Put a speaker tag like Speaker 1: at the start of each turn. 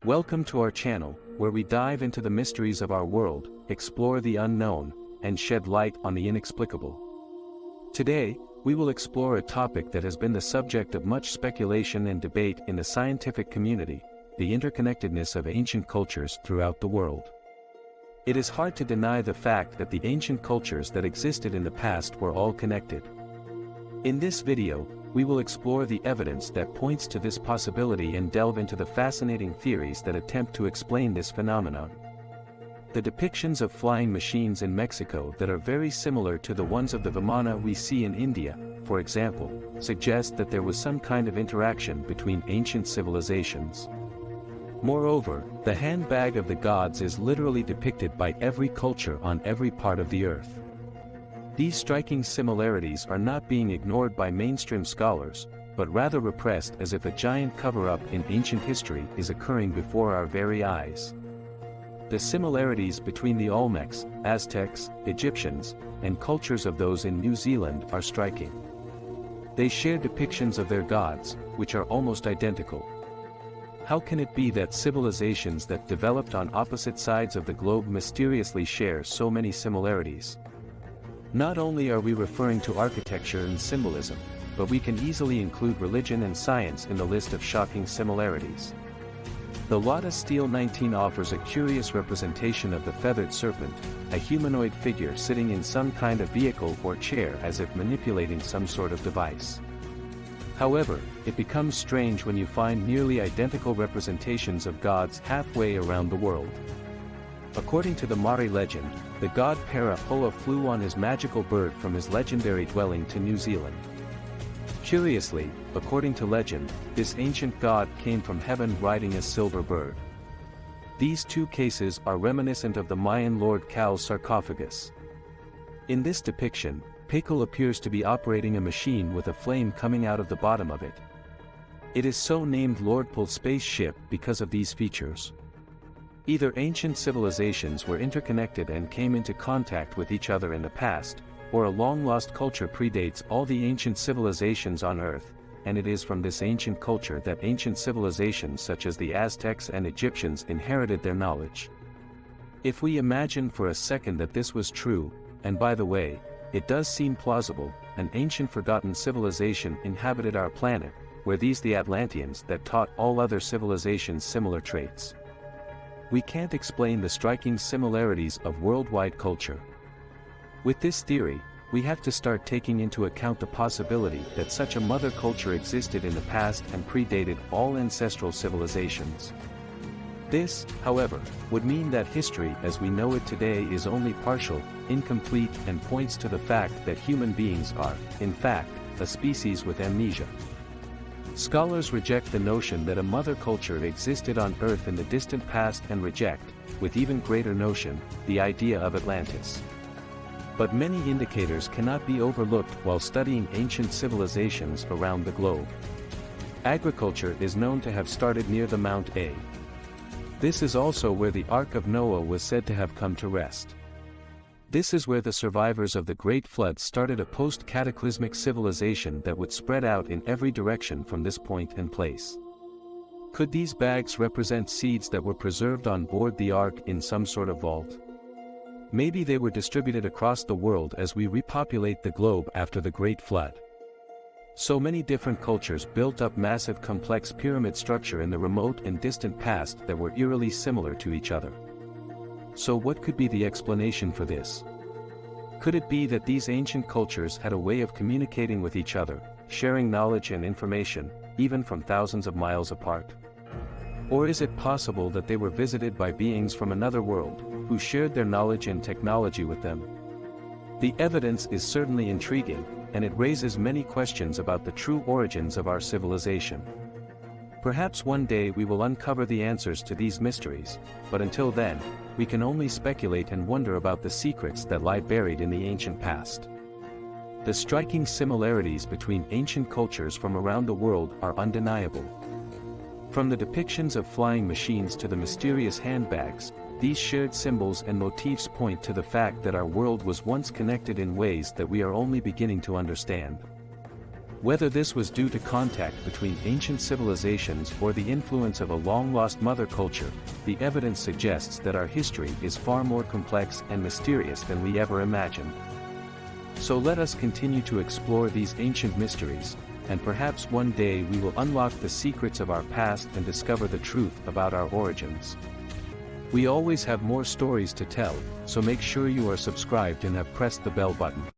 Speaker 1: Welcome to our channel, where we dive into the mysteries of our world, explore the unknown, and shed light on the inexplicable. Today, we will explore a topic that has been the subject of much speculation and debate in the scientific community: the interconnectedness of ancient cultures throughout the world. It is hard to deny the fact that the ancient cultures that existed in the past were all connected. In this video, we will explore the evidence that points to this possibility and delve into the fascinating theories that attempt to explain this phenomenon. The depictions of flying machines in Mexico that are very similar to the ones of the Vimana we see in India, for example, suggest that there was some kind of interaction between ancient civilizations. Moreover, the handbag of the gods is literally depicted by every culture on every part of the earth. These striking similarities are not being ignored by mainstream scholars, but rather repressed as if a giant cover-up in ancient history is occurring before our very eyes. The similarities between the Olmecs, Aztecs, Egyptians, and cultures of those in New Zealand are striking. They share depictions of their gods, which are almost identical. How can it be that civilizations that developed on opposite sides of the globe mysteriously share so many similarities? Not only are we referring to architecture and symbolism, but we can easily include religion and science in the list of shocking similarities. The Lotta Stele 19 offers a curious representation of the feathered serpent, a humanoid figure sitting in some kind of vehicle or chair as if manipulating some sort of device. However, it becomes strange when you find nearly identical representations of gods halfway around the world. According to the Maori legend, the god Parahoa flew on his magical bird from his legendary dwelling to New Zealand. Curiously, according to legend, this ancient god came from heaven riding a silver bird. These two cases are reminiscent of the Mayan Lord Cal's sarcophagus. In this depiction, Pakal appears to be operating a machine with a flame coming out of the bottom of it. It is so named Lord Pul's spaceship because of these features. Either ancient civilizations were interconnected and came into contact with each other in the past, or a long-lost culture predates all the ancient civilizations on Earth, and it is from this ancient culture that ancient civilizations such as the Aztecs and Egyptians inherited their knowledge. If we imagine for a second that this was true, and by the way, it does seem plausible, an ancient forgotten civilization inhabited our planet, were these the Atlanteans that taught all other civilizations similar traits? We can't explain the striking similarities of worldwide culture. With this theory, we have to start taking into account the possibility that such a mother culture existed in the past and predated all ancestral civilizations. This, however, would mean that history as we know it today is only partial, incomplete, and points to the fact that human beings are, in fact, a species with amnesia. Scholars reject the notion that a mother culture existed on Earth in the distant past and reject, with even greater notion, the idea of Atlantis. But many indicators cannot be overlooked while studying ancient civilizations around the globe. Agriculture is known to have started near the Mount A. This is also where the Ark of Noah was said to have come to rest. This is where the survivors of the Great Flood started a post-cataclysmic civilization that would spread out in every direction from this point and place. Could these bags represent seeds that were preserved on board the Ark in some sort of vault? Maybe they were distributed across the world as we repopulate the globe after the Great Flood. So many different cultures built up massive complex pyramid structure in the remote and distant past that were eerily similar to each other. So what could be the explanation for this? Could it be that these ancient cultures had a way of communicating with each other, sharing knowledge and information, even from thousands of miles apart? Or is it possible that they were visited by beings from another world, who shared their knowledge and technology with them? The evidence is certainly intriguing, and it raises many questions about the true origins of our civilization. Perhaps one day we will uncover the answers to these mysteries, but until then, we can only speculate and wonder about the secrets that lie buried in the ancient past. The striking similarities between ancient cultures from around the world are undeniable. From the depictions of flying machines to the mysterious handbags, these shared symbols and motifs point to the fact that our world was once connected in ways that we are only beginning to understand. Whether this was due to contact between ancient civilizations or the influence of a long-lost mother culture, the evidence suggests that our history is far more complex and mysterious than we ever imagined. So let us continue to explore these ancient mysteries, and perhaps one day we will unlock the secrets of our past and discover the truth about our origins. We always have more stories to tell, so make sure you are subscribed and have pressed the bell button.